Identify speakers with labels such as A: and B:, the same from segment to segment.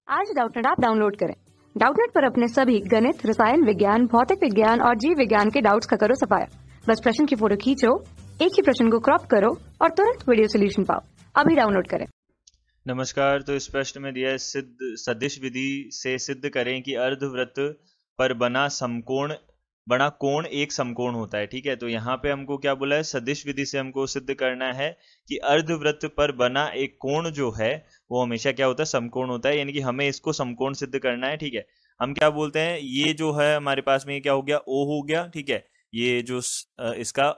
A: आज Doubtnut app download करें। Doubtnut पर अपने सभी गणित, रसायन विज्ञान, भौतिक विज्ञान और जीव विज्ञान के डाउट्स का करो सफाया। बस प्रश्न की फोटो खींचो, एक ही प्रश्न को क्रॉप करो और तुरंत वीडियो सोल्यूशन पाओ। अभी डाउनलोड करें।
B: नमस्कार। तो इस प्रश्न में दिया है सदिश विधि से सिद्ध करें कि अर्धवृत्त पर बना कोण एक समकोण होता है। ठीक है, तो यहाँ पे हमको क्या बोला है, सदिश विधि से हमको सिद्ध करना है कि अर्धवृत्त पर बना एक कोण जो है वो हमेशा क्या होता है, समकोण होता है। यानी कि हमें इसको समकोण सिद्ध करना है। ठीक है, हम क्या बोलते हैं, ये जो है हमारे पास में ये क्या हो गया, ओ हो गया। ठीक है, ये जो इसका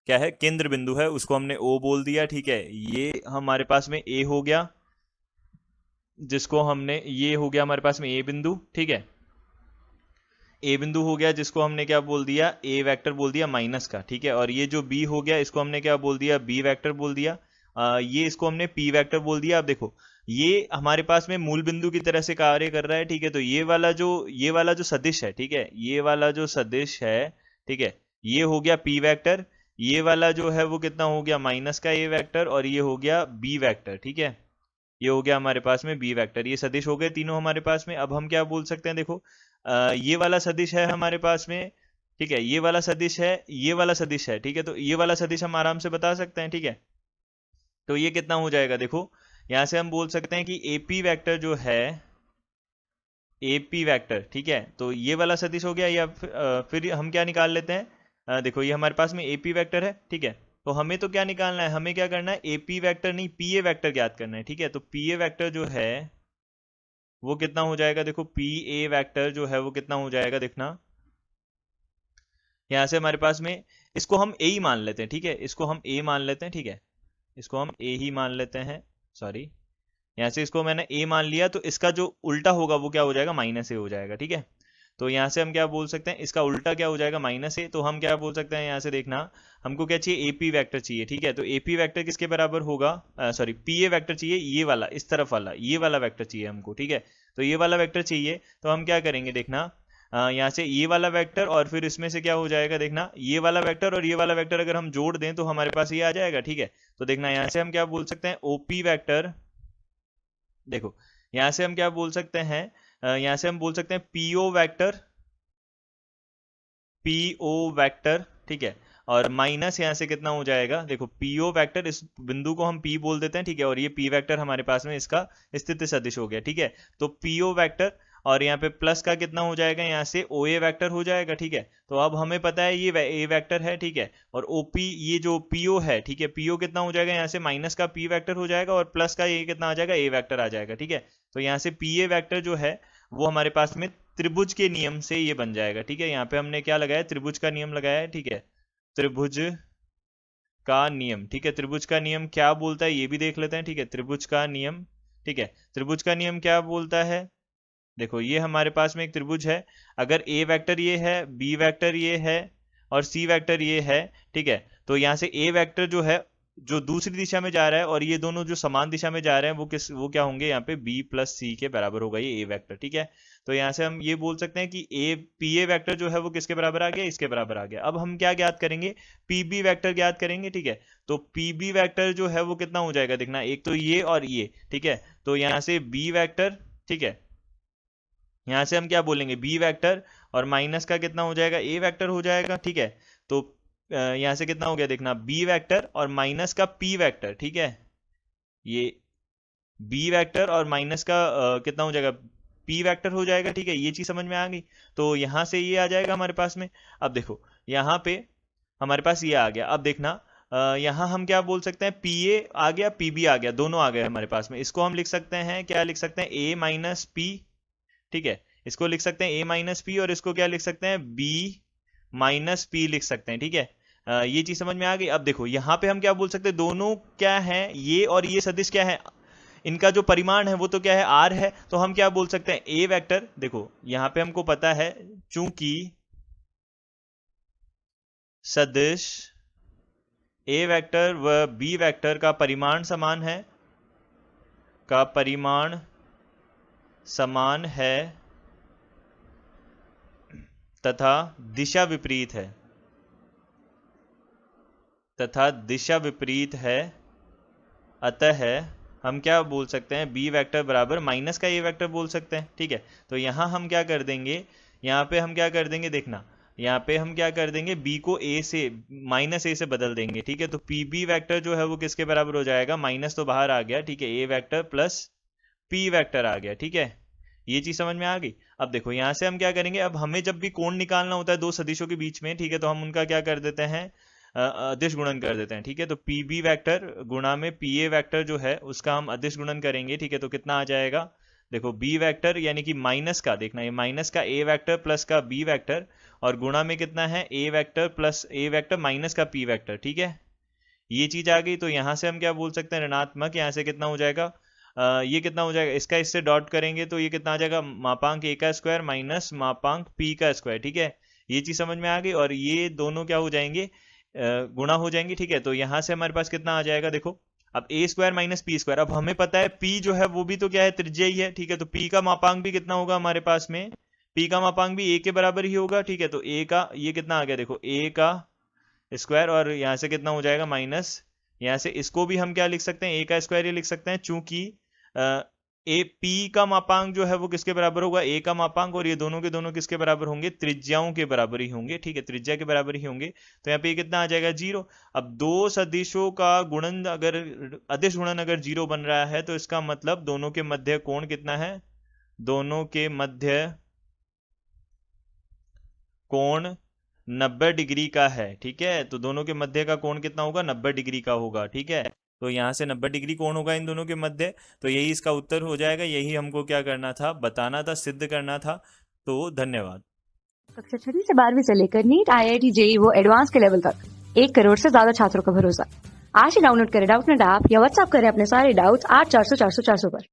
B: क्या है, केंद्र बिंदु है, उसको हमने ओ बोल दिया। ठीक है, ये हमारे पास में ए हो गया, जिसको हमने, ये हो गया हमारे पास में ए बिंदु। ठीक है, ए बिंदु हो गया, जिसको हमने क्या बोल दिया, ए वेक्टर बोल दिया माइनस का। ठीक है, और ये जो बी हो गया, इसको हमने क्या बोल दिया, बी वेक्टर बोल दिया। ये इसको हमने पी वेक्टर बोल दिया। अब देखो, ये हमारे पास में मूल बिंदु की तरह से कार्य कर रहा है। ठीक है, तो ये वाला जो सदिश है, ठीक है, ये वाला जो सदिश है, ठीक है, ये हो गया पी वेक्टर। ये वाला जो है वो कितना हो गया, माइनस का ए वेक्टर, और ये हो गया बी वेक्टर। ठीक है, ये हो गया हमारे पास में बी वेक्टर। ये सदिश हो गए तीनों हमारे पास में। अब हम क्या बोल सकते हैं, देखो, ये वाला सदिश है हमारे पास में। ठीक है, ये वाला सदिश है, ये वाला सदिश है। ठीक है, तो ये वाला सदिश हम आराम से बता सकते हैं। ठीक है, तो ये कितना हो जाएगा, देखो, यहां से हम बोल सकते हैं कि एपी वेक्टर जो है, एपी वेक्टर, ठीक है, तो ये वाला सदिश हो गया। या फिर हम क्या निकाल लेते हैं, देखो, ये हमारे पास में एपी वेक्टर है। ठीक है, तो हमें तो क्या निकालना है, हमें क्या करना है, एपी वेक्टर नहीं, पीए वेक्टर ज्ञात करना है। ठीक है, तो पीए वेक्टर जो है वो कितना हो जाएगा, देखो, पी ए वेक्टर जो है वो कितना हो जाएगा, देखना, यहां से हमारे पास में, इसको हम ए ही मान लेते हैं। ठीक है, इसको हम ए मान लेते हैं। ठीक है, इसको हम ए ही मान लेते हैं, सॉरी, यहाँ से इसको मैंने ए मान लिया, तो इसका जो उल्टा होगा वो क्या हो जाएगा, माइनस ए हो जाएगा। ठीक है, तो यहाँ से हम क्या बोल सकते हैं, इसका उल्टा क्या हो जाएगा, माइनस ए। तो हम क्या बोल सकते हैं, यहाँ से देखना, हमको क्या चाहिए, एपी वेक्टर चाहिए। ठीक है, तो एपी वेक्टर किसके बराबर होगा, सॉरी, पीए वेक्टर चाहिए, ये वाला, इस तरफ वाला, ये वाला वेक्टर चाहिए हमको। ठीक है, तो ये वाला वेक्टर चाहिए, तो हम क्या करेंगे, देखना, यहाँ से ये वाला वेक्टर, और फिर इसमें से क्या हो जाएगा, देखना, ये वाला वेक्टर और ये वाला वेक्टर अगर हम जोड़ दें तो हमारे पास ये आ जाएगा। ठीक है, तो देखना, यहाँ से हम क्या बोल सकते हैं, ओपी वेक्टर, देखो, यहां से हम क्या बोल सकते हैं, यहां से हम बोल सकते हैं पीओ वेक्टर, पीओ वेक्टर। ठीक है, और माइनस यहाँ से कितना हो जाएगा, देखो, पीओ वेक्टर, इस बिंदु को हम पी बोल देते हैं। ठीक है, और ये पी वेक्टर हमारे पास में इसका स्थिति सदिश हो गया। ठीक है, तो पीओ वेक्टर, और यहाँ पे प्लस का कितना हो जाएगा, यहाँ से ओ ए वेक्टर हो जाएगा। ठीक है, तो अब हमें पता है ये ए वेक्टर है। ठीक है, और ओपी, ये जो पीओ है, ठीक है, पीओ कितना हो जाएगा, यहाँ से माइनस का पी वेक्टर हो जाएगा, और प्लस का ये कितना आ जाएगा, ए वेक्टर आ जाएगा। ठीक है, तो यहाँ से पी ए वेक्टर जो है वो हमारे पास में त्रिभुज के नियम से ये बन जाएगा। ठीक है, यहाँ पे हमने क्या लगाया, त्रिभुज का नियम लगाया है। ठीक है, त्रिभुज का नियम। ठीक है, त्रिभुज का नियम क्या बोलता है ये भी देख लेते हैं। ठीक है, त्रिभुज का नियम, ठीक है, त्रिभुज का नियम क्या बोलता है, देखो, ये हमारे पास में एक त्रिभुज है, अगर ए वेक्टर ये है, बी वेक्टर ये है, और सी वेक्टर ये है। ठीक है, तो यहाँ से ए वेक्टर जो है, जो दूसरी दिशा में जा रहा है, और ये दोनों जो समान दिशा में जा रहे हैं, वो क्या होंगे, यहाँ पे बी प्लस सी के बराबर होगा ये ए वेक्टर। ठीक है, तो यहाँ से हम ये बोल सकते हैं कि ए पी ए वेक्टर जो है वो किसके बराबर आ गया, इसके बराबर आ गया। अब हम क्या ज्ञात करेंगे, पी बी वेक्टर ज्ञात करेंगे। ठीक है, तो पी बी वेक्टर जो है वो कितना हो जाएगा, देखना, एक तो ये और ये। ठीक है, तो यहाँ से बी वेक्टर, ठीक है, यहाँ से हम क्या बोलेंगे, बी वेक्टर, और माइनस का कितना हो जाएगा, ए वेक्टर हो जाएगा। ठीक है, तो यहाँ से कितना हो गया, देखना, बी वेक्टर और माइनस का पी वेक्टर। ठीक है, ये बी वेक्टर और माइनस का कितना हो जाएगा, पी वेक्टर हो जाएगा। ठीक है, ये चीज समझ में आ गई, तो यहाँ से ये आ जाएगा हमारे पास में। अब देखो, यहाँ पे हमारे पास ये आ गया। अब देखना, यहाँ हम क्या बोल सकते हैं, पी ए आ गया, पी बी आ गया, दोनों आ गए हमारे पास में। इसको हम लिख सकते हैं, क्या लिख सकते हैं, ए माइनस पी। ठीक है, इसको लिख सकते हैं ए माइनस पी, और इसको क्या लिख सकते हैं, बी माइनस पी लिख सकते हैं। ठीक है, ये चीज समझ में आ गई। अब देखो, यहाँ पे हम क्या बोल सकते हैं, दोनों क्या है, ये और ये सदिश क्या है, इनका जो परिमाण है वो तो क्या है, आर है। तो हम क्या बोल सकते हैं, ए वेक्टर, देखो, यहाँ पे हमको पता है, चूंकि सदिश ए वेक्टर व बी वेक्टर का परिमाण समान है, का परिमाण समान है, तथा दिशा विपरीत है, तथा दिशा विपरीत है, अतः हम क्या बोल सकते हैं, बी वेक्टर बराबर माइनस का ए वेक्टर बोल सकते हैं। ठीक है, तो यहाँ हम क्या कर देंगे, यहाँ पे हम क्या कर देंगे, देखना यहाँ पे हम क्या कर देंगे, b को a से माइनस a से बदल देंगे। ठीक है, तो पी बी वैक्टर जो है वो किसके बराबर हो जाएगा, माइनस तो बाहर आ गया, ठीक है, a vector plus p vector आ गया। ठीक है, ये चीज समझ में आ गई। अब देखो यहाँ से हम क्या करेंगे, अब हमें जब भी कोण निकालना होता है दो सदिशों के बीच में, ठीक है, तो हम उनका क्या कर देते हैं, अदिश गुणन कर देते हैं। ठीक है, तो पी बी वैक्टर गुणा में पी ए वैक्टर जो है उसका हम अदिश गुणन करेंगे। ठीक है, तो कितना आ जाएगा, देखो बी वेक्टर यानी कि माइनस का, देखना ये माइनस का ए वेक्टर प्लस का बी वेक्टर, और गुणा में कितना है, ए वेक्टर प्लस ए वेक्टर माइनस का पी वेक्टर। ठीक है, ये चीज आ गई। तो यहाँ से हम क्या बोल सकते हैं, ऋणात्मक, यहाँ से कितना हो जाएगा, ये कितना हो जाएगा, इसका इससे डॉट करेंगे तो ये कितना आ जाएगा, मापांक ए का स्क्वायर माइनस मापांक पी का स्क्वायर। ठीक है, ये चीज समझ में आ गई, और ये दोनों क्या हो जाएंगे, गुणा हो जाएंगे। ठीक है, तो यहाँ से हमारे पास कितना आ जाएगा, देखो अब ए स्क्वायर माइनस पी स्क्वायर, अब हमें पता है पी जो है वो भी तो क्या है, त्रिज्या ही है। ठीक है, तो पी का मापांक भी कितना होगा हमारे पास में, पी का मापांक भी ए के बराबर ही होगा। ठीक है, तो ए का ये कितना आ गया, देखो ए का स्क्वायर, और यहाँ से कितना हो जाएगा माइनस, यहाँ से इसको भी हम क्या लिख सकते हैं, ए का स्क्वायर ही लिख सकते हैं, चूंकि ए पी का मापांक जो है वो किसके बराबर होगा, ए का मापांक, और ये दोनों के दोनों किसके बराबर होंगे, त्रिज्याओं के बराबर ही होंगे। ठीक है, त्रिज्या के बराबर ही होंगे, तो यहाँ पे ये कितना आ जाएगा, 0। अब दो सदिशों का गुणन अगर अदिश गुणन अगर 0 बन रहा है तो इसका मतलब दोनों के मध्य कोण कितना है, दोनों के मध्य कोण 90 डिग्री का है। ठीक है, तो दोनों के मध्य का कोण कितना होगा, 90 डिग्री का होगा। ठीक है, तो यहाँ से 90 डिग्री कोण होगा इन दोनों के मध्य, तो यही इसका उत्तर हो जाएगा। यही हमको क्या करना था, बताना था, सिद्ध करना था। तो धन्यवाद।
A: कक्षा 6वीं से 12वीं से लेकर नीट, IIT, JEE वो एडवांस के लेवल तक 1 करोड़ से ज्यादा छात्रों का भरोसा। आज ही डाउनलोड करें डाउटनेट ऐप या व्हाट्सएप करें अपने सारे डाउट्स 8400 400 400 पर।